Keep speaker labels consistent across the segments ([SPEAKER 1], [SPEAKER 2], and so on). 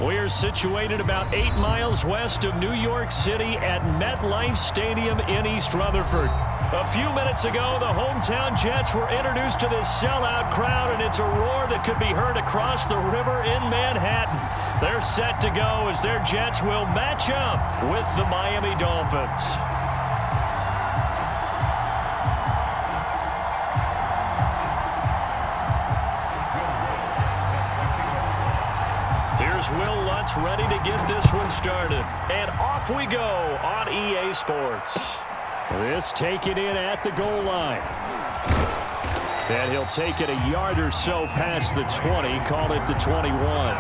[SPEAKER 1] We're situated about 8 miles west of New York City at MetLife Stadium in East Rutherford. A few minutes ago, the hometown Jets were introduced to this sellout crowd, and it's a roar that could be heard across the river in Manhattan. They're set to go as their Jets will match up with the Miami Dolphins. Here's Will Lutz ready to get this one started. And off we go on EA Sports. This taken in at the goal line. And he'll take it a yard or so past the 20, call it the 21.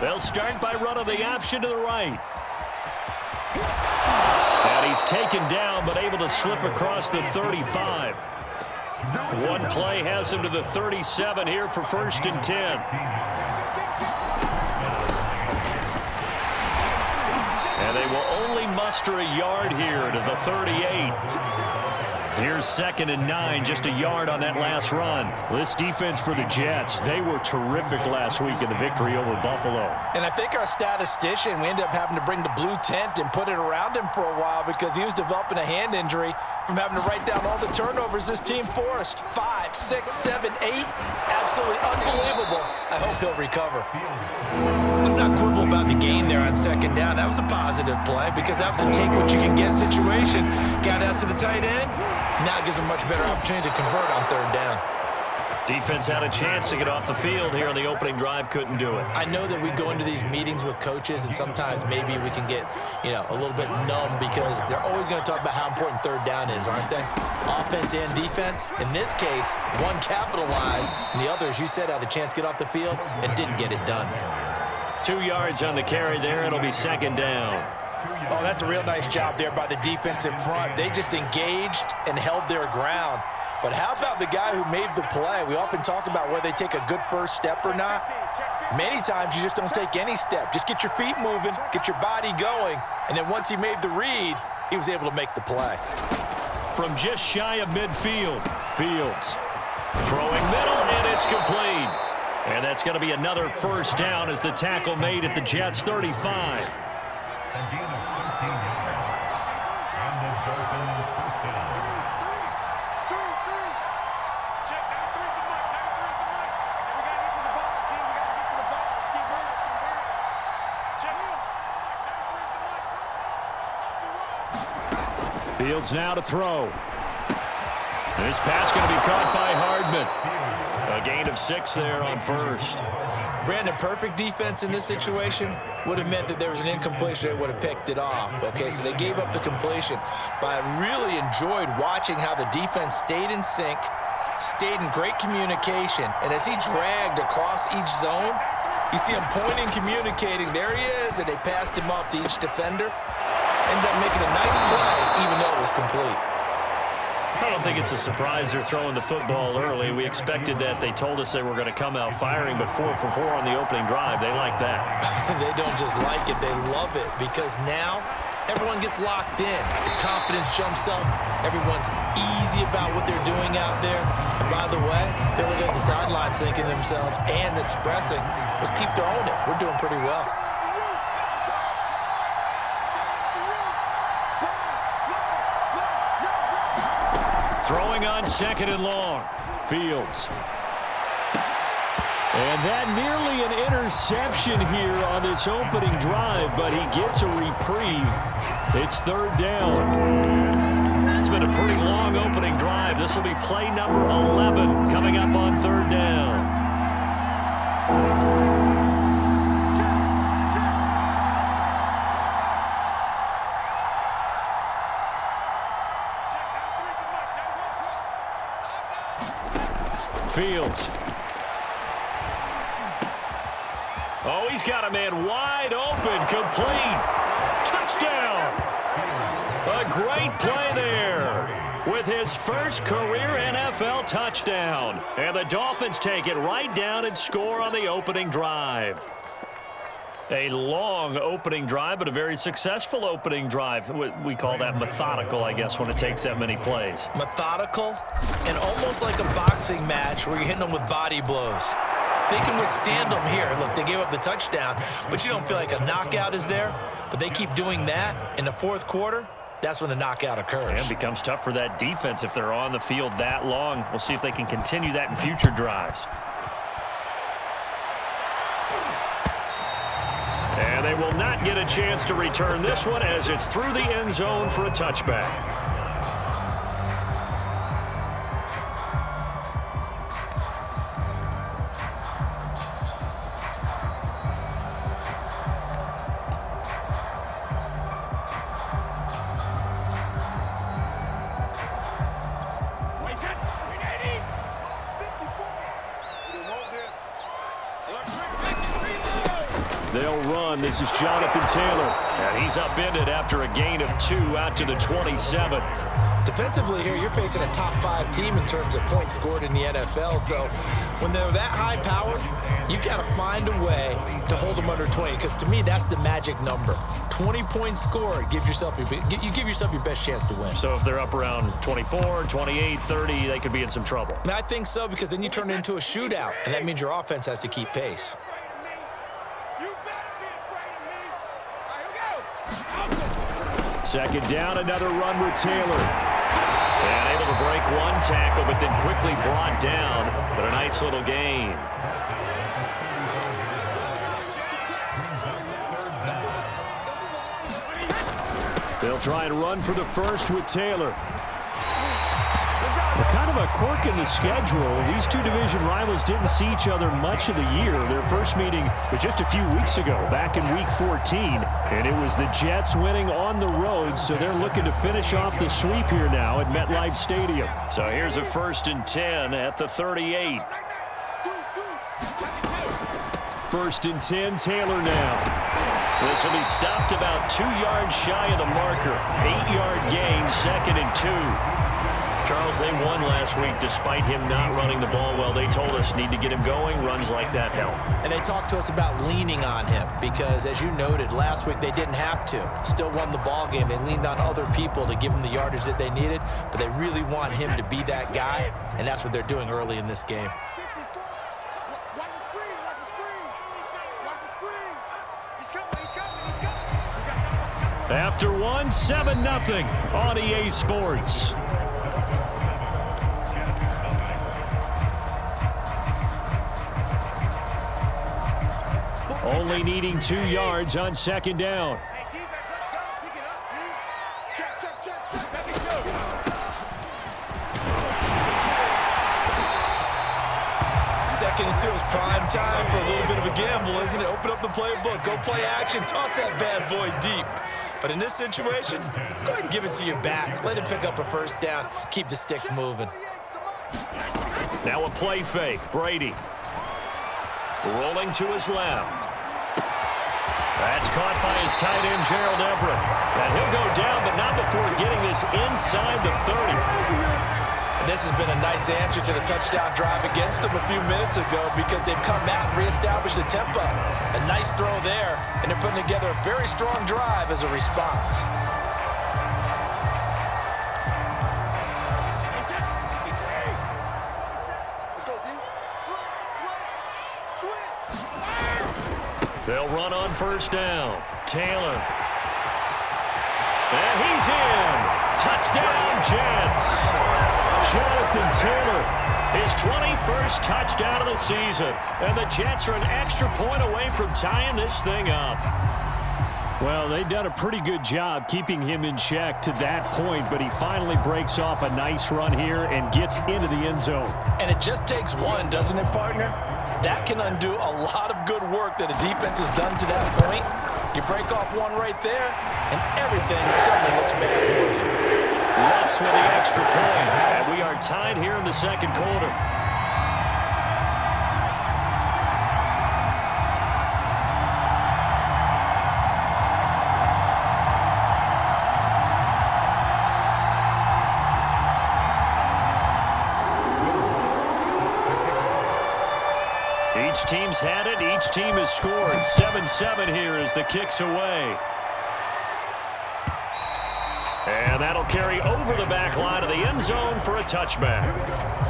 [SPEAKER 1] They'll start by running the option to the right. And he's taken down, but able to slip across the 35. One play has him to the 37 here for 1st and 10. And they will only muster a yard here to the 38. Here's 2nd and 9, just a yard on that last run. This defense for the Jets, they were terrific last week in the victory over Buffalo.
[SPEAKER 2] And I think our statistician, we ended up having to bring the blue tent and put it around him for a while because he was developing a hand injury from having to write down all the turnovers this team forced. 5, 6, 7, 8. Absolutely unbelievable. I hope he'll recover. Let's not quibble about the gain there on 2nd down. That was a positive play because that was a take-what-you-can-get situation. Got out to the tight end. Now it gives them a much better opportunity to convert on 3rd down.
[SPEAKER 1] Defense had a chance to get off the field here on the opening drive, couldn't do it.
[SPEAKER 2] I know that we go into these meetings with coaches, and sometimes maybe we can get, a little bit numb because they're always going to talk about how important 3rd down is, aren't they? Offense and defense. In this case, one capitalized, and the other, as you said, had a chance to get off the field and didn't get it done.
[SPEAKER 1] 2 yards on the carry there. It'll be 2nd down.
[SPEAKER 2] Oh, that's a real nice job there by the defensive front. They just engaged and held their ground. But how about the guy who made the play? We often talk about whether they take a good first step or not. Many times you just don't take any step. Just get your feet moving, get your body going, and then once he made the read, he was able to make the play.
[SPEAKER 1] From just shy of midfield, Fields throwing middle, and it's complete. And that's going to be another 1st down as the tackle made at the Jets' 35. Fields now to throw. This pass going to be caught by Hardman. A gain of 6 there on 1st.
[SPEAKER 2] Brandon, perfect defense in this situation would have meant that there was an incompletion. They would have picked it off. Okay, so they gave up the completion. But I really enjoyed watching how the defense stayed in sync, stayed in great communication. And as he dragged across each zone, you see him pointing, communicating. There he is, and they passed him off to each defender. Ended up making a nice play, even though it was complete.
[SPEAKER 1] I don't think it's a surprise they're throwing the football early. We expected that. They told us they were going to come out firing, but 4 for 4 on the opening drive. They like that.
[SPEAKER 2] They don't just like it. They love it because now everyone gets locked in. The confidence jumps up. Everyone's easy about what they're doing out there. And by the way, they're looking at the sidelines thinking to themselves and expressing, let's keep throwing it. We're doing pretty well.
[SPEAKER 1] Throwing on 2nd and long. Fields. And that nearly an interception here on this opening drive, but he gets a reprieve. It's 3rd down. It's been a pretty long opening drive. This will be play number 11 coming up on 3rd down. Oh, he's got a man wide open, complete. Touchdown. A great play there with his first career NFL touchdown. And the Dolphins take it right down and score on the opening drive. A long opening drive, but a very successful opening drive. We call that methodical, I guess, when it takes that many plays.
[SPEAKER 2] Methodical and almost like a boxing match where you're hitting them with body blows. They can withstand them here. Look, they gave up the touchdown, but you don't feel like a knockout is there. But they keep doing that in the fourth quarter. That's when the knockout occurs.
[SPEAKER 1] And it becomes tough for that defense if they're on the field that long. We'll see if they can continue that in future drives. And they will not get a chance to return this one as it's through the end zone for a touchback. They'll run. This is Jonathan Taylor. And he's upended after a gain of 2 out to the 27.
[SPEAKER 2] Defensively here, you're facing a top-5 team in terms of points scored in the NFL. So when they're that high-powered, you've got to find a way to hold them under 20. Because to me, that's the magic number. 20 points scored gives yourself you give yourself your best chance to win.
[SPEAKER 1] So if they're up around 24, 28, 30, they could be in some trouble.
[SPEAKER 2] And I think so, because then you turn it into a shootout, and that means your offense has to keep pace.
[SPEAKER 1] Second down, another run with Taylor. And able to break one tackle, but then quickly brought down. But a nice little gain. They'll try and run for the first with Taylor. Kind of a quirk in the schedule. These two division rivals didn't see each other much of the year. Their first meeting was just a few weeks ago, back in Week 14. And it was the Jets winning on the road, so they're looking to finish off the sweep here now at MetLife Stadium. So here's a 1st and 10 at the 38. 1st and 10, Taylor now. This will be stopped about 2 yards shy of the marker. 8-yard gain, 2nd and 2. Charles, they won last week despite him not running the ball well. They told us need to get him going. Runs like that help.
[SPEAKER 2] And they talked to us about leaning on him because, as you noted, last week they didn't have to. Still won the ball game. They leaned on other people to give them the yardage that they needed, but they really want him to be that guy, and that's what they're doing early in this game.
[SPEAKER 1] After one, 7-0 on EA Sports. Only needing 2 yards on 2nd down.
[SPEAKER 2] Second and 2 is prime time for a little bit of a gamble, isn't it? Open up the playbook, go play action, toss that bad boy deep. But in this situation, go ahead and give it to your back. Let him pick up a 1st down. Keep the sticks moving.
[SPEAKER 1] Now a play fake. Brady rolling to his left. That's caught by his tight end, Gerald Everett. And he'll go down, but not before getting this inside the 30.
[SPEAKER 2] And this has been a nice answer to the touchdown drive against them a few minutes ago because they've come out and reestablished the tempo. A nice throw there, and they're putting together a very strong drive as a response.
[SPEAKER 1] They'll run on 1st down. Taylor. And he's in. Touchdown, Jets. Jonathan Taylor, his 21st touchdown of the season. And the Jets are an extra point away from tying this thing up. Well, they've done a pretty good job keeping him in check to that point, but he finally breaks off a nice run here and gets into the end zone. And
[SPEAKER 2] it just takes one, doesn't it, partner? That can undo a lot of good work that a defense has done to that point. You break off one right there, and everything suddenly looks bad for you.
[SPEAKER 1] Lux with the extra point, and we are tied here in the 2nd quarter. Each team's had it. Each team has scored. 7-7 here as the kick's away. And that'll carry over the back line of the end zone for a touchback.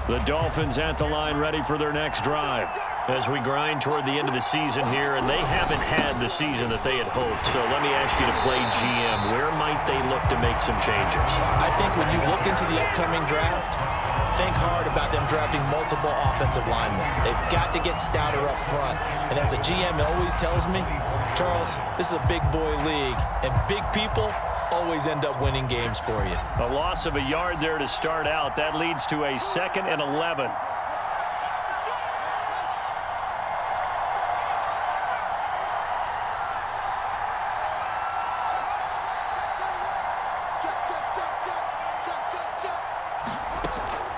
[SPEAKER 1] The Dolphins at the line ready for their next drive. As we grind toward the end of the season here, and they haven't had the season that they had hoped. So let me ask you to play GM. Where might they look to make some changes?
[SPEAKER 2] I think when you look into the upcoming draft, think hard about them drafting multiple offensive linemen. They've got to get stouter up front. And as a GM always tells me, Charles, this is a big boy league, and big people always end up winning games for you.
[SPEAKER 1] A loss of a yard there to start out. That leads to a 2nd and 11.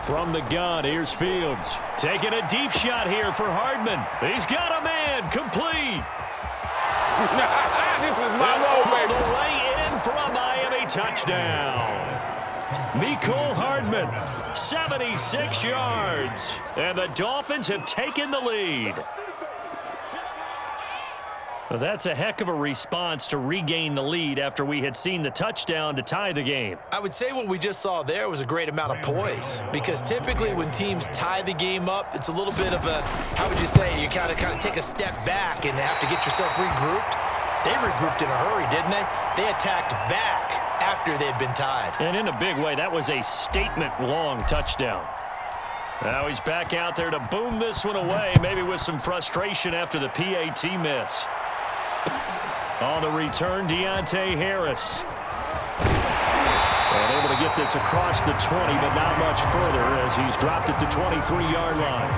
[SPEAKER 1] From the gun, here's Fields. Taking a deep shot here for Hardman. He's got a man. Complete.
[SPEAKER 3] This is my role, baby.
[SPEAKER 1] The way in for a Miami touchdown. Mecole Hardman, 76 yards. And the Dolphins have taken the lead. Well, that's a heck of a response to regain the lead after we had seen the touchdown to tie the game.
[SPEAKER 2] I would say what we just saw there was a great amount of poise, because typically when teams tie the game up, it's a little bit of a, how would you say, you kind of take a step back and have to get yourself regrouped. They regrouped in a hurry, didn't they? They attacked back after they'd been tied.
[SPEAKER 1] And in a big way, that was a statement-long touchdown. Now he's back out there to boom this one away, maybe with some frustration after the PAT miss. On the return, Deontay Harris. And able to get this across the 20, but not much further as he's dropped it to 23-yard line.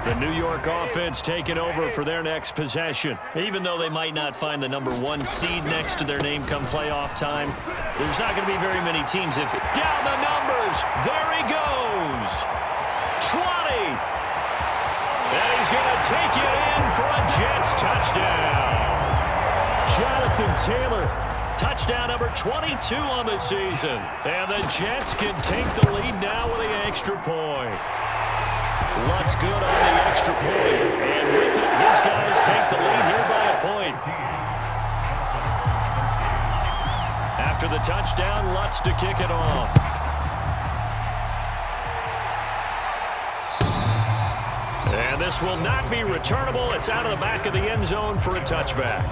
[SPEAKER 1] The New York offense taking over for their next possession. Even though they might not find the #1 seed next to their name come playoff time, there's not going to be very many teams if it... Down the numbers! There he goes! 20! And he's going to take it in for a Jets touchdown. Jonathan Taylor, touchdown number 22 on the season. And the Jets can take the lead now with an extra point. Lutz good on the extra point. And with it, his guys take the lead here by a point. After the touchdown, Lutz to kick it off. And this will not be returnable. It's out of the back of the end zone for a touchback.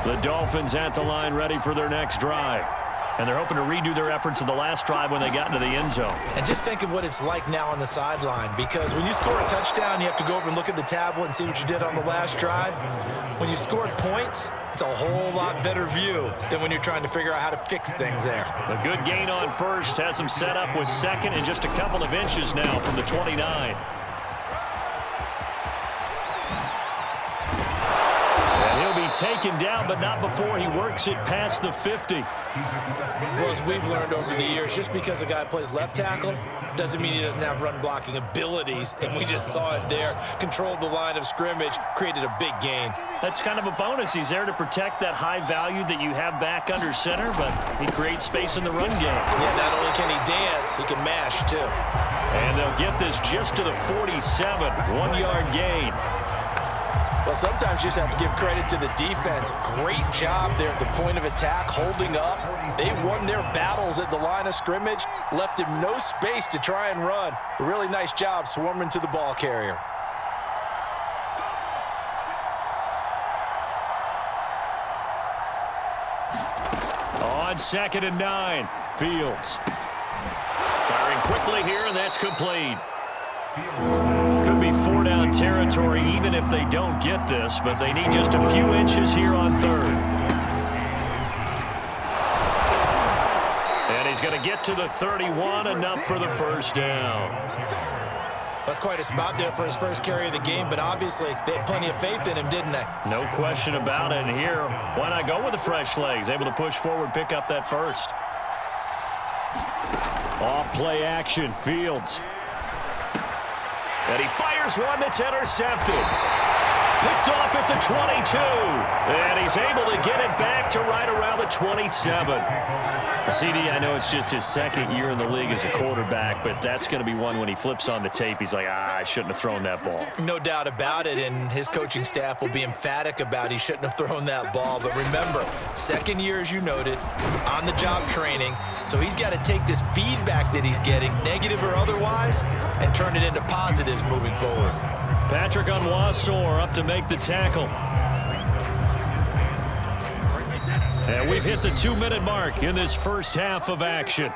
[SPEAKER 1] The Dolphins at the line ready for their next drive. And they're hoping to redo their efforts in the last drive when they got into the end zone.
[SPEAKER 2] And just think of what it's like now on the sideline, because when you score a touchdown, you have to go over and look at the tablet and see what you did on the last drive. When you scored points, it's a whole lot better view than when you're trying to figure out how to fix things there.
[SPEAKER 1] A good gain on first has him set up with second and just a couple of inches now from the 29. Taken down, but not before he works it past the 50.
[SPEAKER 2] Well, as we've learned over the years, just because a guy plays left tackle doesn't mean he doesn't have run-blocking abilities, and we just saw it there. Controlled the line of scrimmage, created a big gain.
[SPEAKER 1] That's kind of a bonus. He's there to protect that high value that you have back under center, but he creates space in the run game.
[SPEAKER 2] Yeah, not only can he dance, he can mash, too.
[SPEAKER 1] And they'll get this just to the 47, 1-yard gain.
[SPEAKER 2] Well, sometimes you just have to give credit to the defense. Great job there at the point of attack, holding up. They won their battles at the line of scrimmage, left him no space to try and run. A really nice job swarming to the ball carrier.
[SPEAKER 1] On 2nd and 9, Fields. Firing quickly here, and that's complete. Could be 4-down territory even if they don't get this, but they need just a few inches here on 3rd. And he's going to get to the 31, enough for the first down.
[SPEAKER 2] That's quite a spot there for his first carry of the game, but obviously they had plenty of faith in him, didn't they?
[SPEAKER 1] No question about it. And here, why not go with the fresh legs? Able to push forward, pick up that first. Off play action, Fields. And he fires one that's intercepted. Picked off at the 22. And he's able to get it back to right around the 27. CD, I know it's just his second year in the league as a quarterback, but that's going to be one when he flips on the tape, he's like, I shouldn't have thrown that ball.
[SPEAKER 2] No doubt about it, and his coaching staff will be emphatic about he shouldn't have thrown that ball. But remember, second year, as you noted, on-the-job training, so he's got to take this feedback that he's getting, negative or otherwise, and turn it into positives moving forward.
[SPEAKER 1] Patrick Onwuasor up to make the tackle. And we've hit the 2-minute mark in this first half of action.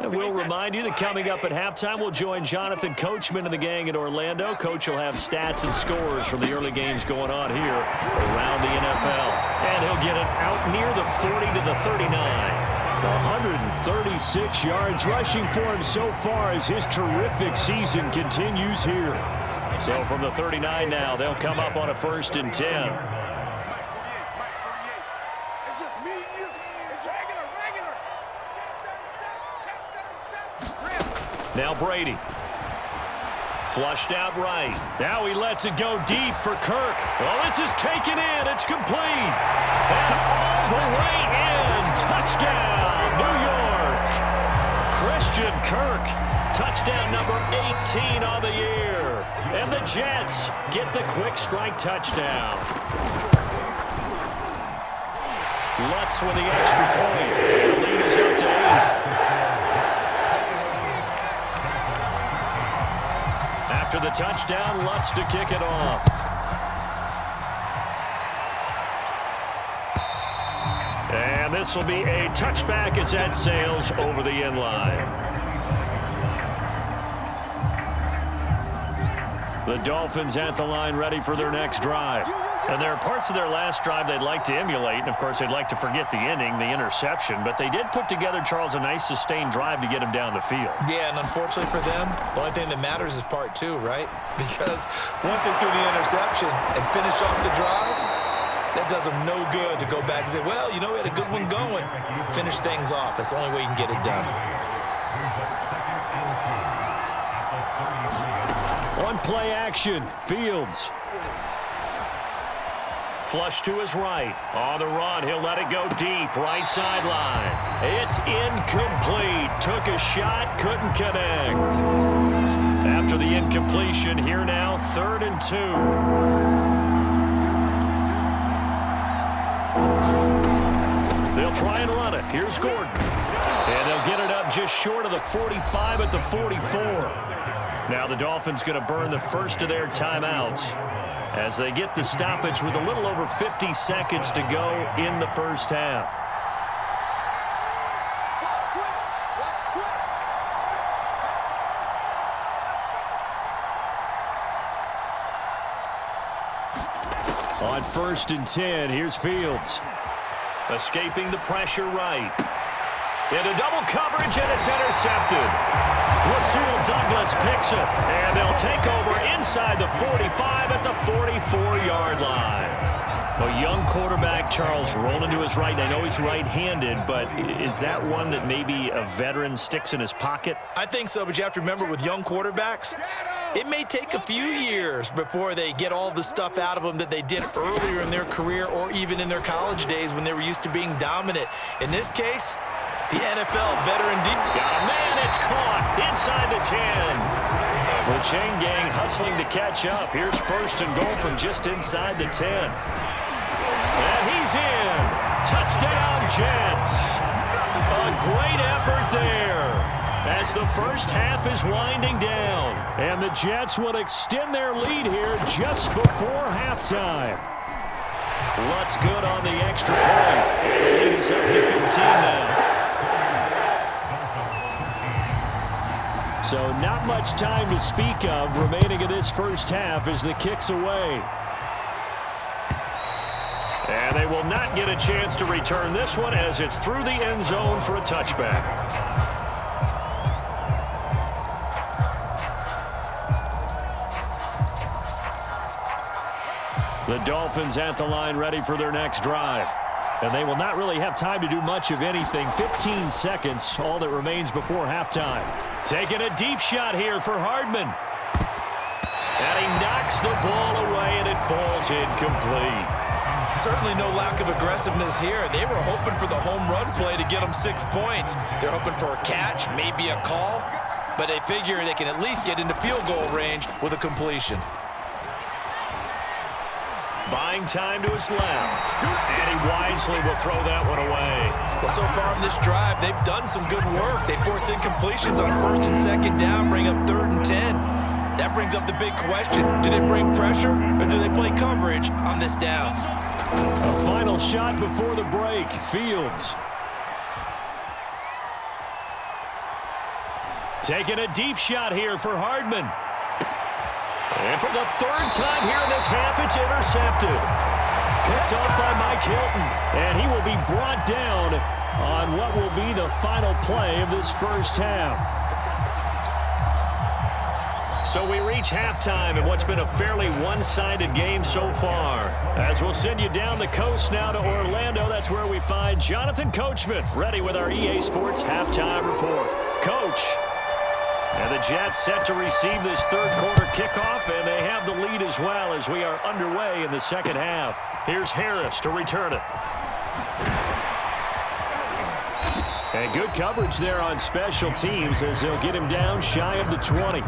[SPEAKER 1] And we'll remind you that coming up at halftime, we'll join Jonathan Coachman and the gang in Orlando. Coach will have stats and scores from the early games going on here around the NFL. And he'll get it out near the 40 to the 39. 136 yards rushing for him so far as his terrific season continues here. So from the 39 now, they'll come up on a 1st and 10. Now Brady. Flushed out right. Now he lets it go deep for Kirk. Oh, this is taken in. It's complete. And all the way in. Touchdown, New York. Christian Kirk. Touchdown number 18 on the year. And the Jets get the quick strike touchdown. Lutz with the extra point. The lead is up to 8. After the touchdown, Lutz to kick it off. And this will be a touchback as that sails over the end line. The Dolphins at the line ready for their next drive. And there are parts of their last drive they'd like to emulate, and of course they'd like to forget the inning, the interception, but they did put together, Charles, a nice sustained drive to get him down the field.
[SPEAKER 2] Yeah, and unfortunately for them, the only thing that matters is part 2, right? Because once they threw the interception and finished off the drive, that does them no good to go back and say, well, you know, we had a good one going. Finish things off. That's the only way you can get it done.
[SPEAKER 1] On play action, Fields. Flush to his right. On the run, he'll let it go deep. Right sideline. It's incomplete. Took a shot, couldn't connect. After the incompletion, here now, 3rd and 2. They'll try and run it. Here's Gordon. And they'll get it up just short of the 45 at the 44. Now the Dolphins going to burn the first of their timeouts as they get the stoppage with a little over 50 seconds to go in the first half. On 1st and 10, here's Fields. Escaping the pressure right. Into double coverage, and it's intercepted. Rasul Douglas picks it, and they'll take over inside the 45 at the 44-yard line. A young quarterback, Charles, rolling to his right. I know he's right-handed, but is that one that maybe a veteran sticks in his pocket?
[SPEAKER 2] I think so, but you have to remember with young quarterbacks, it may take a few years before they get all the stuff out of them that they did earlier in their career or even in their college days when they were used to being dominant. In this case, the NFL veteran deep.
[SPEAKER 1] Got a man, it's caught inside the 10. The chain gang hustling to catch up. Here's 1st and goal from just inside the 10. And he's in. Touchdown, Jets. A great effort there as the first half is winding down. And the Jets will extend their lead here just before halftime. Lutz good on the extra point. The lead is up to 15 now. So not much time to speak of remaining in this first half as the kick's away. And they will not get a chance to return this one as it's through the end zone for a touchback. The Dolphins at the line ready for their next drive. And they will not really have time to do much of anything. 15 seconds, all that remains before halftime. Taking a deep shot here for Hardman. And he knocks the ball away, and it falls incomplete.
[SPEAKER 2] Certainly no lack of aggressiveness here. They were hoping for the home run play to get them 6 points. They're hoping for a catch, maybe a call, but they figure they can at least get into field goal range with a completion.
[SPEAKER 1] Buying time to his left, and he wisely will throw that one away.
[SPEAKER 2] Well, so far in this drive, they've done some good work. They force incompletions on 1st and 2nd down, bring up 3rd and 10. That brings up the big question. Do they bring pressure, or do they play coverage on this down?
[SPEAKER 1] A final shot before the break. Fields. Taking a deep shot here for Hardman. And for the 3rd time here in this half, it's intercepted. Picked off by Mike Hilton. And he will be brought down on what will be the final play of this first half. So we reach halftime in what's been a fairly one-sided game so far. As we'll send you down the coast now to Orlando, that's where we find Jonathan Coachman ready with our EA Sports halftime report. Coach. And the Jets set to receive this 3rd quarter kickoff, and they have the lead as well as we are underway in the 2nd half. Here's Harris to return it. And good coverage there on special teams as they'll get him down shy of the 20.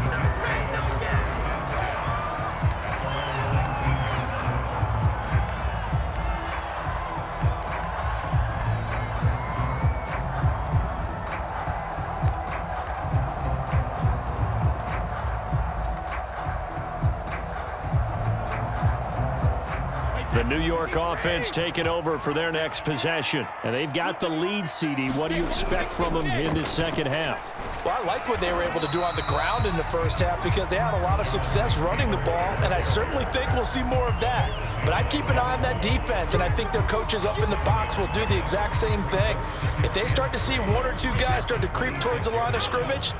[SPEAKER 1] The New York offense taking over for their next possession. And they've got the lead, CD. What do you expect from them in the 2nd half?
[SPEAKER 2] Well, I like what they were able to do on the ground in the first half because they had a lot of success running the ball, and I certainly think we'll see more of that. But I'd keep an eye on that defense, and I think their coaches up in the box will do the exact same thing. If they start to see 1 or 2 guys start to creep towards the line of scrimmage,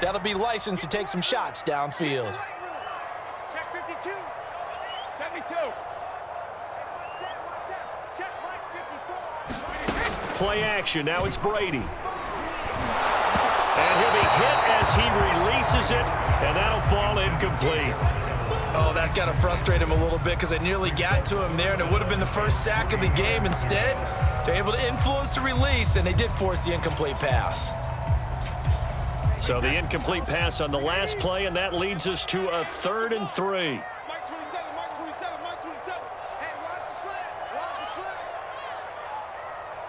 [SPEAKER 2] that'll be licensed to take some shots downfield.
[SPEAKER 3] Check 52. 72.
[SPEAKER 1] Play action. Now it's Brady. And he'll be hit as he releases it, and that'll fall incomplete.
[SPEAKER 2] Oh, that's got to frustrate him a little bit because they nearly got to him there, and it would have been the first sack of the game. Instead, they're able to influence the release, and they did force the incomplete pass.
[SPEAKER 1] So the incomplete pass on the last play, and that leads us to a 3rd and 3.
[SPEAKER 3] Mike 27, Mike 27, Mike 27. Hey, watch the slant. Watch the slant.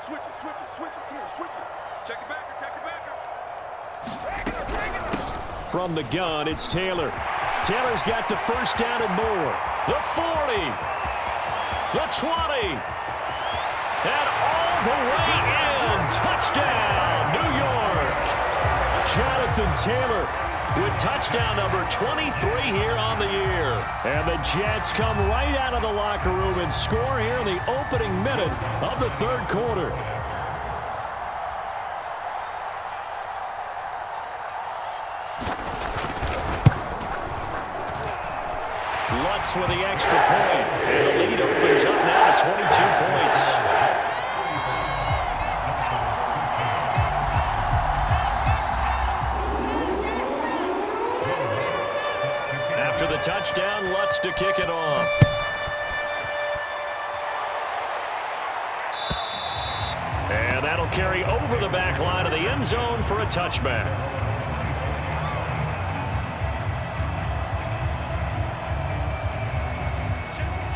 [SPEAKER 3] Switch it, switch it, switch it. Come on, switch it. Check it back, check it back.
[SPEAKER 1] From the gun, it's Taylor. Taylor's got the 1st down and more. The 40. The 20. And all the way in. Touchdown, New York. Jonathan Taylor with touchdown number 23 here on the year. And the Jets come right out of the locker room and score here in the opening minute of the 3rd quarter. Lutz with the extra point. And the lead opens up now to 22 points. After the touchdown, Lutz to kick it off. And that'll carry over the back line of the end zone for a touchback.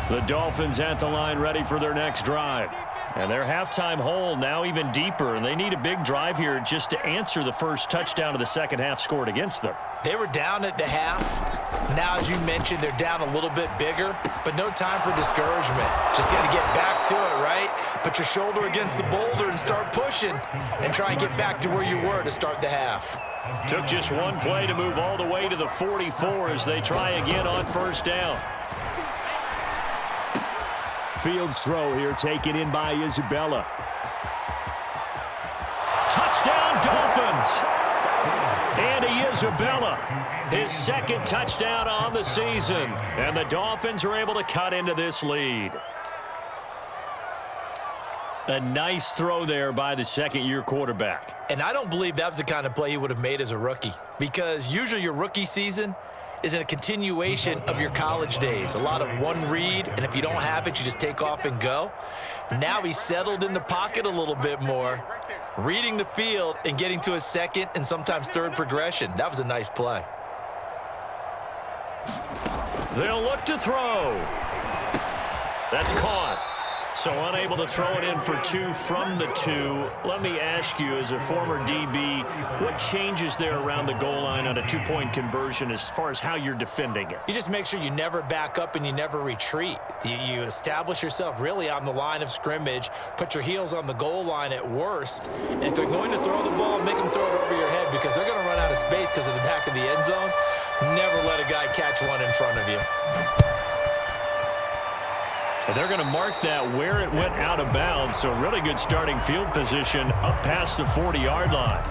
[SPEAKER 1] The Dolphins at the line ready for their next drive. And their halftime hole now even deeper, and they need a big drive here just to answer the first touchdown of the 2nd half scored against them.
[SPEAKER 2] They were down at the half. Now, as you mentioned, they're down a little bit bigger, but no time for discouragement. Just got to get back to it, right? Put your shoulder against the boulder and start pushing and try and get back to where you were to start the half.
[SPEAKER 1] Took just one play to move all the way to the 44 as they try again on first down. Fields throw here taken in by Isabella. Touchdown Dolphins! Andy Isabella, his second touchdown on the season. And the Dolphins are able to cut into this lead. A nice throw there by the second-year quarterback.
[SPEAKER 2] And I don't believe that was the kind of play he would have made as a rookie, because usually your rookie season is a continuation of your college days. A lot of one read, and if you don't have it, you just take off and go. Now he's settled in the pocket a little bit more, reading the field and getting to a second and sometimes third progression. That was a nice play.
[SPEAKER 1] They'll look to throw. That's caught. So unable to throw it in for 2 from the 2. Let me ask you, as a former DB, what changes there around the goal line on a 2-point conversion as far as how you're defending it?
[SPEAKER 2] You just make sure you never back up and you never retreat. You establish yourself really on the line of scrimmage, put your heels on the goal line at worst, and if they're going to throw the ball, make them throw it over your head, because they're going to run out of space because of the back of the end zone. Never let a guy catch one in front of you.
[SPEAKER 1] And they're going to mark that where it went out of bounds, so really good starting field position up past the 40-yard line.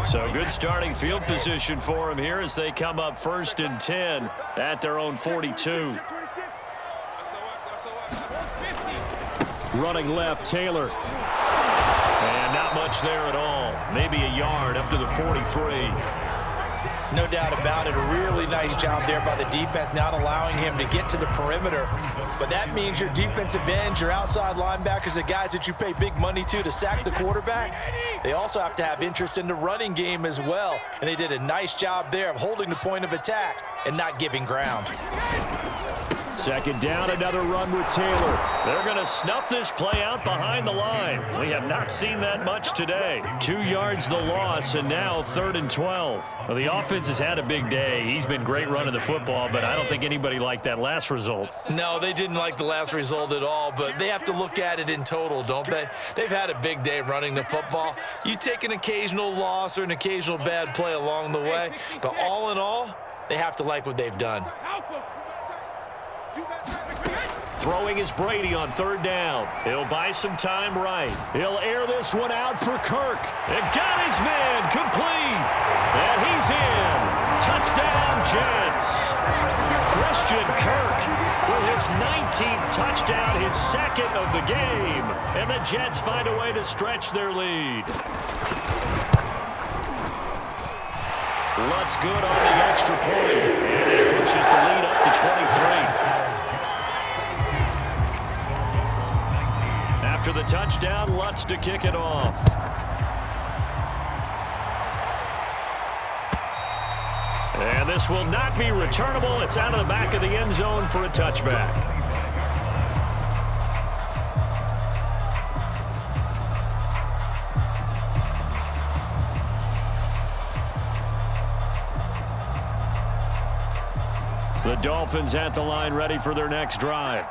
[SPEAKER 1] So good starting field position for them here as they come up 1st and 10 at their own 42. Running left, Taylor. And not much there at all. Maybe a yard up to the 43.
[SPEAKER 2] No doubt about it. A really nice job there by the defense, not allowing him to get to the perimeter. But that means your defensive ends, your outside linebackers, the guys that you pay big money to sack the quarterback, they also have to have interest in the running game as well. And they did a nice job there of holding the point of attack and not giving ground.
[SPEAKER 1] Second down, another run with Taylor. They're going to snuff this play out behind the line. We have not seen that much today. 2 yards the loss, and now 3rd and 12. Well, the offense has had a big day. He's been great running the football, but I don't think anybody liked that last result.
[SPEAKER 2] No, they didn't like the last result at all, but they have to look at it in total, don't they? They've had a big day running the football. You take an occasional loss or an occasional bad play along the way, but all in all, they have to like what they've done.
[SPEAKER 1] Throwing is Brady on 3rd down. He'll buy some time right. He'll air this one out for Kirk. And got his man complete. And he's in. Touchdown, Jets. Christian Kirk with his 19th touchdown, his 2nd of the game. And the Jets find a way to stretch their lead. Lutz good on the extra point. And it pushes the lead up to 23. After the touchdown, Lutz to kick it off. And this will not be returnable. It's out of the back of the end zone for a touchback. The Dolphins at the line, ready for their next drive.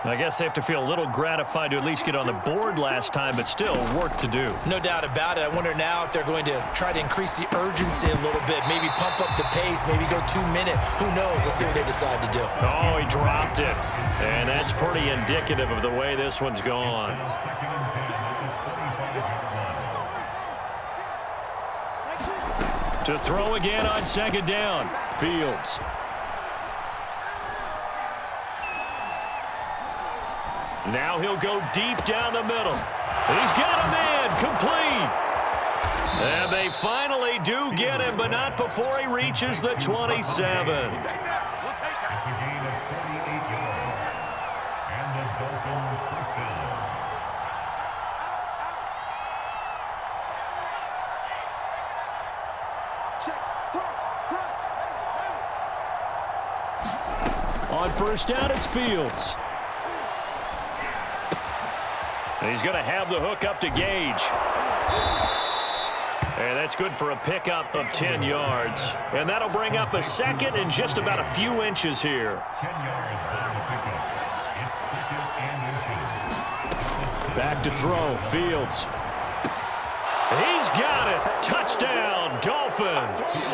[SPEAKER 1] I guess they have to feel a little gratified to at least get on the board last time, but still work to do.
[SPEAKER 2] No doubt about it. I wonder now if they're going to try to increase the urgency a little bit, maybe pump up the pace, maybe go 2 minute. Who knows? Let's see what they decide to do.
[SPEAKER 1] Oh, he dropped it. And that's pretty indicative of the way this one's gone. To throw again on 2nd down. Fields. Now he'll go deep down the middle. He's got a man complete. And they finally do get him, but not before he reaches the 27. On first down, it's Fields. And he's going to have the hook up to Gage. And that's good for a pickup of 10 yards. And that'll bring up a second and just about a few inches here. Back to throw, Fields. He's got it. Touchdown, Dolphins.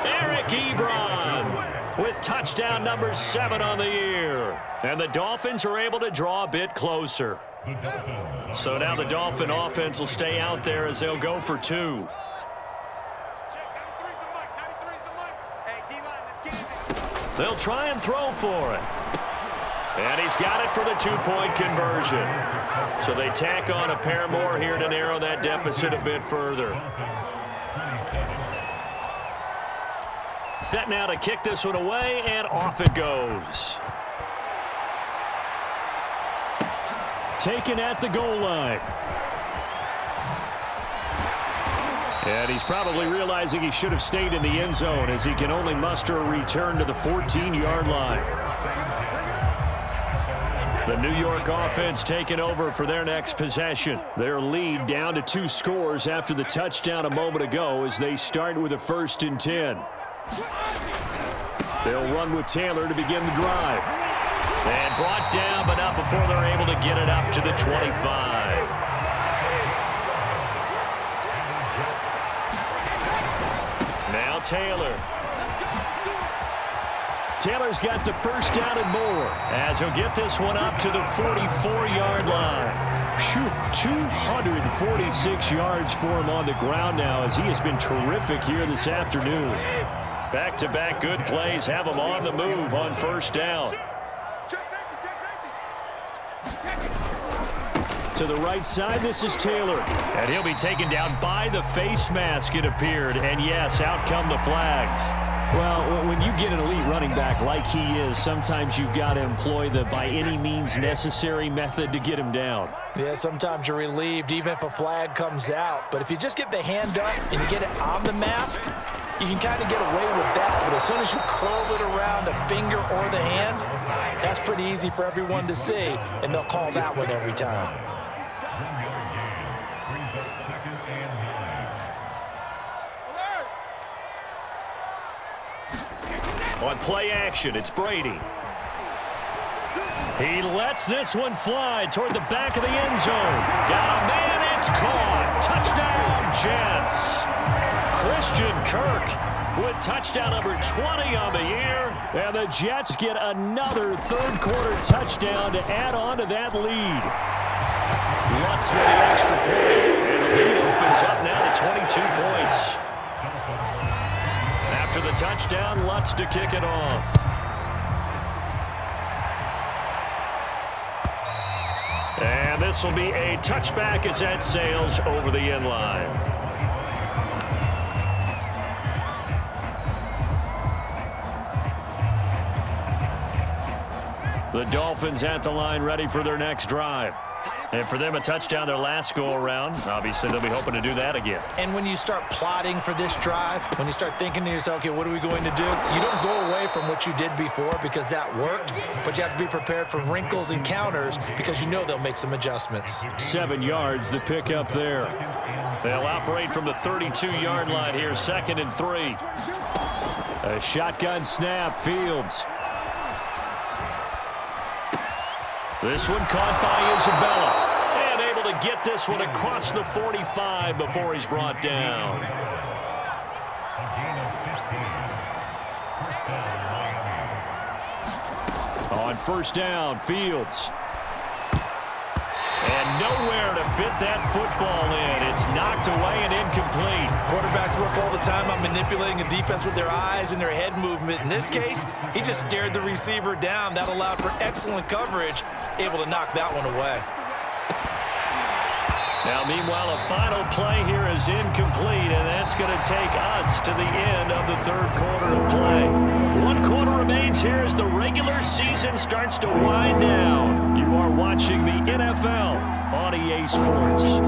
[SPEAKER 1] Eric Ebron with touchdown number 7 on the year. And the Dolphins are able to draw a bit closer. So now the Dolphin offense will stay out there as they'll go for 2. They'll try and throw for it. And he's got it for the 2-point conversion. So they tack on a pair more here to narrow that deficit a bit further. Set now to kick this one away, and off it goes. Taken at the goal line. And he's probably realizing he should have stayed in the end zone as he can only muster a return to the 14-yard line. The New York offense taking over for their next possession. Their lead down to 2 scores after the touchdown a moment ago as they start with a 1st and 10. They'll run with Taylor to begin the drive. And brought down, but not before they're able to get it up to the 25. Now Taylor. Taylor's got the first down and more as he'll get this one up to the 44-yard line. Phew, 246 yards for him on the ground now as he has been terrific here this afternoon. Back-to-back good plays have him on the move on first down. To the right side, this is Taylor. And he'll be taken down by the face mask, it appeared. And yes, out come the flags. Well, when you get an elite running back like he is, sometimes you've got to employ the by any means necessary method to get him down.
[SPEAKER 2] Yeah, sometimes you're relieved even if a flag comes out. But if you just get the hand up and you get it on the mask, you can kind of get away with that. But as soon as you curl it around a finger or the hand, that's pretty easy for everyone to see, and they'll call that one every time.
[SPEAKER 1] On play action, it's Brady. He lets this one fly toward the back of the end zone. Got a man, it's caught. Touchdown, Jets. Christian Kirk with touchdown number 20 on the year. And the Jets get another third-quarter touchdown to add on to that lead. Lutz with the extra point. And the lead opens up now to 22 points. After the touchdown, Lutz to kick it off. And this will be a touchback as that sails over the end line. The Dolphins at the line ready for their next drive. And for them, a touchdown their last go-around. Obviously, they'll be hoping to do that again.
[SPEAKER 2] And when you start plotting for this drive, when you start thinking to yourself, okay, what are we going to do? You don't go away from what you did before because that worked, but you have to be prepared for wrinkles and counters because you know they'll make some adjustments.
[SPEAKER 1] 7 yards, the pickup there. They'll operate from the 32-yard line here, 2nd and 3. A shotgun snap, Fields. This one caught by Isabella. And able to get this one across the 45 before he's brought down. On first down, Fields. And nowhere to fit that football in. It's knocked away and incomplete.
[SPEAKER 2] Quarterbacks work all the time on manipulating a defense with their eyes and their head movement. In this case, he just stared the receiver down. That allowed for excellent coverage, able to knock that one away.
[SPEAKER 1] Now, meanwhile, a final play here is incomplete, and that's going to take us to the end of the third quarter of play. 1 quarter remains here as the regular season starts to wind down. You are watching the NFL on EA Sports.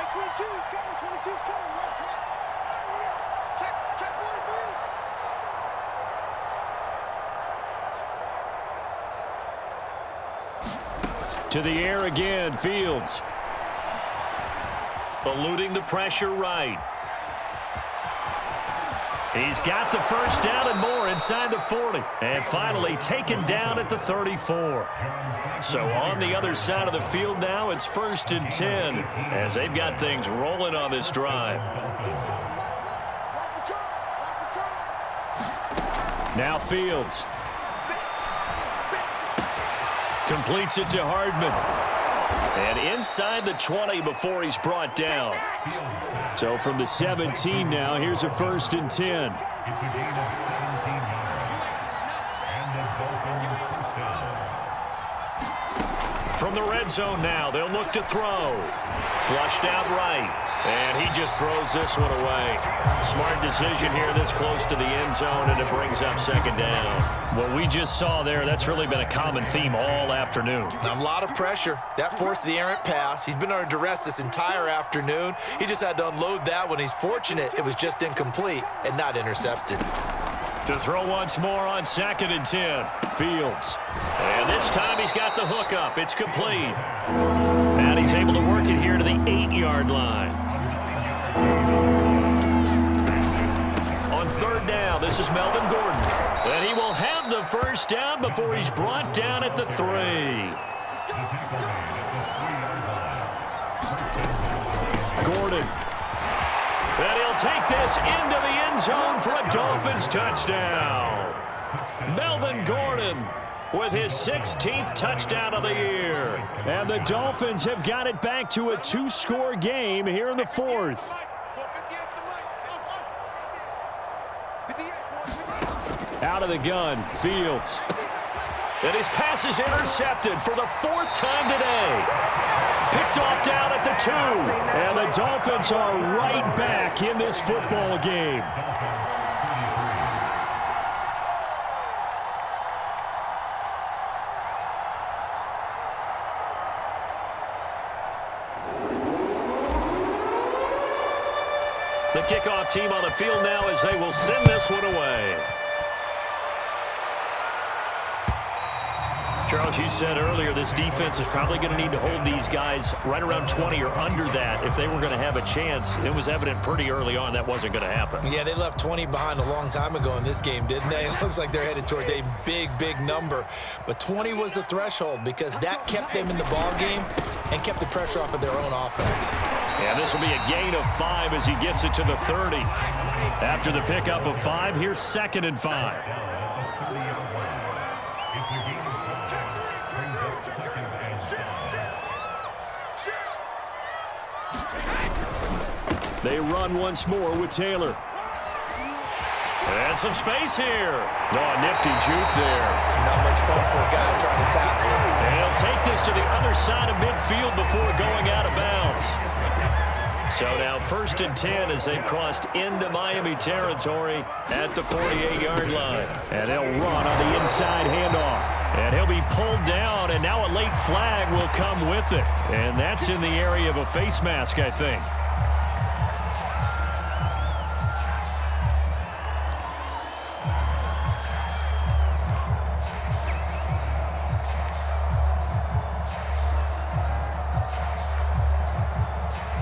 [SPEAKER 3] 22's coming. 22's coming. Right front. Check 43.
[SPEAKER 1] To the air again, Fields. Eluding the pressure right. He's got the first down and more inside the 40. And finally taken down at the 34. So on the other side of the field now, it's 1st and 10 as they've got things rolling on this drive. Now Fields. Completes it to Hardman. And inside the 20 before he's brought down. So from the 17 now, here's a 1st and 10. From the red zone now, they'll look to throw. Flushed out right. And he just throws this one away. Smart decision here this close to the end zone, and it brings up 2nd down. What we just saw there, that's really been a common theme all afternoon.
[SPEAKER 2] A lot of pressure. That forced the errant pass. He's been under duress this entire afternoon. He just had to unload that one. He's fortunate it was just incomplete and not intercepted.
[SPEAKER 1] To throw once more on 2nd and 10. Fields. And this time he's got the hook up. It's complete. And he's able to work it here to the 8-yard line. On 3rd down, this is Melvin Gordon. And he will have the first down before he's brought down at the 3. Gordon. And he'll take this into the end zone for a Dolphins touchdown. Melvin Gordon with his 16th touchdown of the year. And the Dolphins have got it back to a 2-score game here in the 4th. Out of the gun, Fields. And his pass is intercepted for the 4th time today. Picked off down at the 2. And the Dolphins are right back in this football game. The kickoff team on the field now as they will send this one away. Charles, you said earlier this defense is probably going to need to hold these guys right around 20 or under that if they were going to have a chance. It was evident pretty early on that wasn't going to happen.
[SPEAKER 2] Yeah, they left 20 behind a long time ago in this game, didn't they? It looks like they're headed towards a big, big number. But 20 was the threshold because that kept them in the ball game and kept the pressure off of their own offense.
[SPEAKER 1] And this will be a gain of 5 as he gets it to the 30. After the pickup of 5, here's 2nd and 5. They run once more with Taylor. And some space here. Oh, nifty juke there.
[SPEAKER 2] Not much fun for a guy trying to tackle him.
[SPEAKER 1] And he'll take this to the other side of midfield before going out of bounds. So now 1st and 10 as they've crossed into Miami territory at the 48-yard line. And they'll run on the inside handoff. And he'll be pulled down, and now a late flag will come with it. And that's in the area of a face mask, I think.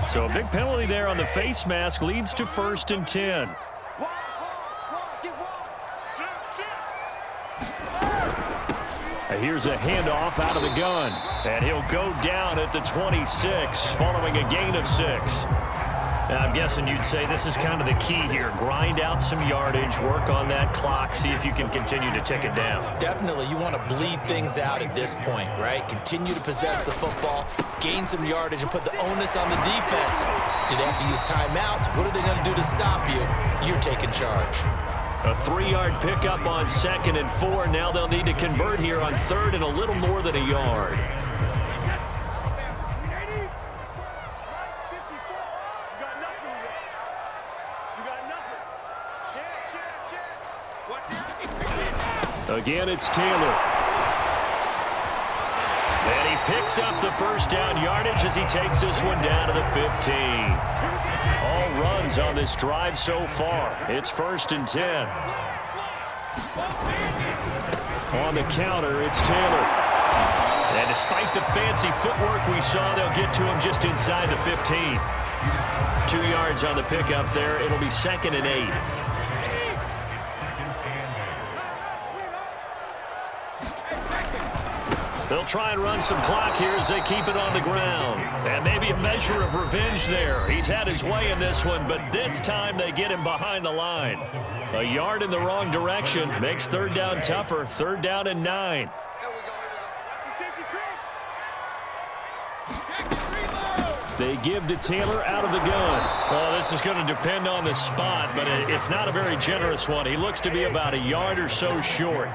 [SPEAKER 1] So a big penalty there on the face mask leads to 1st and 10. Here's a handoff out of the gun. And he'll go down at the 26 following a gain of 6. Now, I'm guessing you'd say this is kind of the key here. Grind out some yardage, work on that clock, see if you can continue to tick it down.
[SPEAKER 2] Definitely, you want to bleed things out at this point, right? Continue to possess the football, gain some yardage, and put the onus on the defense. Do they have to use timeouts? What are they going to do to stop you? You're taking charge.
[SPEAKER 1] A 3-yard pickup on 2nd and 4. Now they'll need to convert here on 3rd and a little more than a yard. Again, it's Taylor. And he picks up the first down yardage as he takes this one down to the 15. All runs on this drive so far. It's 1st and 10. On the counter, it's Taylor. And despite the fancy footwork we saw, they'll get to him just inside the 15. 2 yards on the pickup there. It'll be 2nd and 8. They'll try and run some clock here as they keep it on the ground. And maybe a measure of revenge there. He's had his way in this one, but this time they get him behind the line. A yard in the wrong direction makes 3rd down tougher. 3rd down and 9. They give to Taylor out of the gun. Oh, this is going to depend on the spot, but it's not a very generous one. He looks to be about a yard or so short.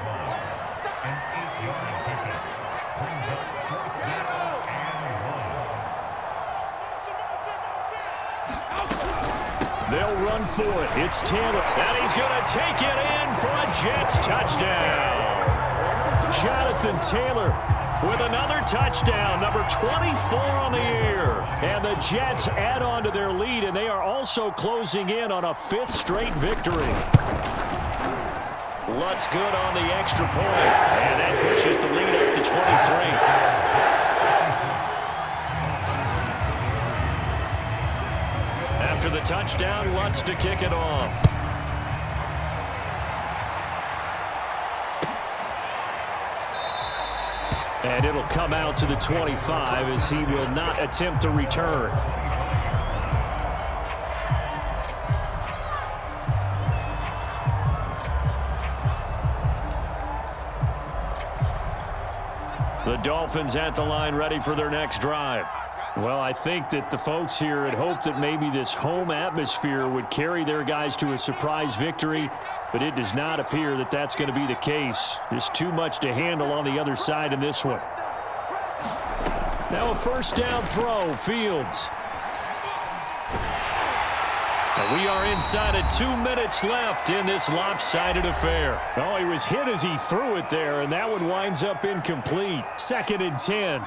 [SPEAKER 1] They'll run for it. It's Taylor. And he's going to take it in for a Jets touchdown. Jonathan Taylor with another touchdown, number 24 on the year. And the Jets add on to their lead, and they are also closing in on a 5th straight victory. Lutz good on the extra point, and that pushes the lead up to 23. After the touchdown, Lutz to kick it off. And it'll come out to the 25 as he will not attempt to return. The Dolphins at the line ready for their next drive. Well, I think that the folks here had hoped that maybe this home atmosphere would carry their guys to a surprise victory, but it does not appear that that's going to be the case. There's too much to handle on the other side in this one. Now a 1st down throw, Fields. And we are inside of 2 minutes left in this lopsided affair. Oh, he was hit as he threw it there, and that one winds up incomplete. 2nd and 10.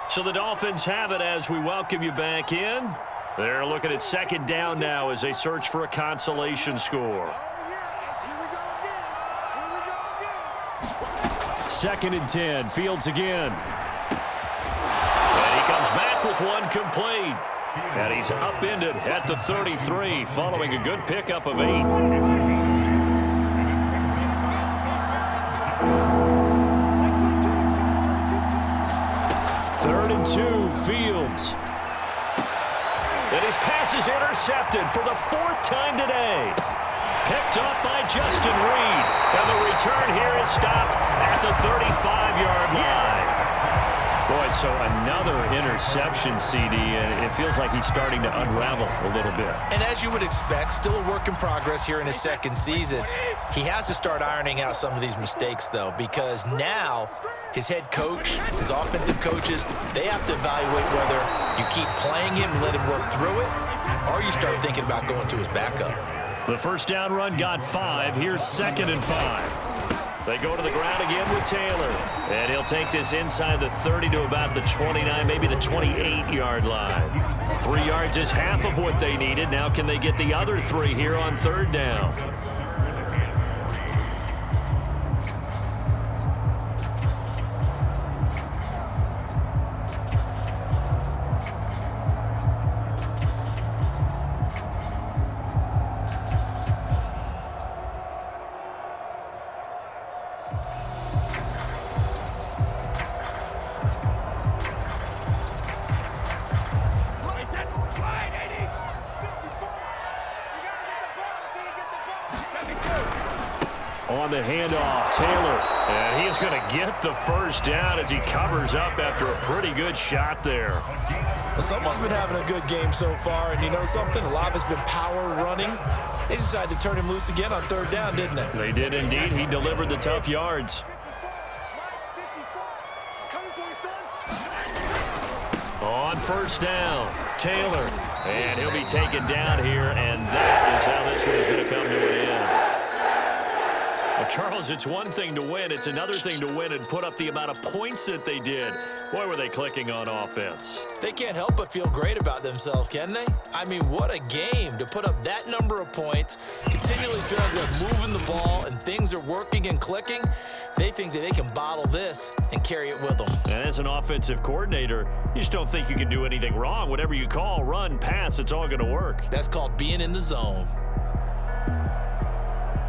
[SPEAKER 1] So the Dolphins have it as we welcome you back in. They're looking at 2nd down now as they search for a consolation score. 2nd and 10. Fields again. And he comes back with one complete. And he's upended at the 33 following a good pickup of 8. 3rd and 2, Fields. And his pass is intercepted for the 4th time today. Picked up by Justin Reed. And the return here is stopped at the 35-yard line. Boy, so another interception, CD, and it feels like he's starting to unravel a little bit.
[SPEAKER 2] And as you would expect, still a work in progress here in his 2nd season. He has to start ironing out some of these mistakes, though, because now his head coach, his offensive coaches, they have to evaluate whether you keep playing him and let him work through it, or you start thinking about going to his backup.
[SPEAKER 1] The 1st down run got 5. Here's 2nd and 5. They go to the ground again with Taylor. And he'll take this inside the 30 to about the 29, maybe the 28-yard line. 3 yards is half of what they needed. Now can they get the other 3 here on 3rd down? On the handoff, Taylor. And he is going to get the 1st down as he covers up after a pretty good shot there.
[SPEAKER 2] Well, someone's been having a good game so far, and you know something? A lot has been power running. They decided to turn him loose again on 3rd down, didn't they?
[SPEAKER 1] They did indeed. He delivered the tough yards. On 1st down, Taylor. And he'll be taken down here, and that is how this one is going to come to an end. A Charles, it's one thing to win. It's another thing to win and put up the amount of points that they did. Boy, were they clicking on offense.
[SPEAKER 2] They can't help but feel great about themselves, can they? I mean, what a game to put up that number of points, continually feeling they're moving the ball and things are working and clicking. They think that they can bottle this and carry it with them.
[SPEAKER 1] And as an offensive coordinator, you just don't think you can do anything wrong. Whatever you call, run, pass, it's all going to work.
[SPEAKER 2] That's called being in the zone.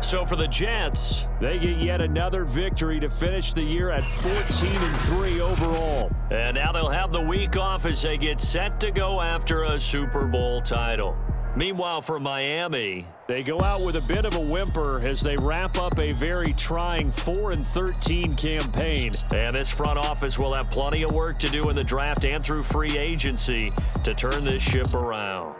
[SPEAKER 1] So for the Jets, they get yet another victory to finish the year at 14-3 overall. And now they'll have the week off as they get set to go after a Super Bowl title. Meanwhile, for Miami, they go out with a bit of a whimper as they wrap up a very trying 4-13 campaign. And this front office will have plenty of work to do in the draft and through free agency to turn this ship around.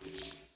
[SPEAKER 3] it.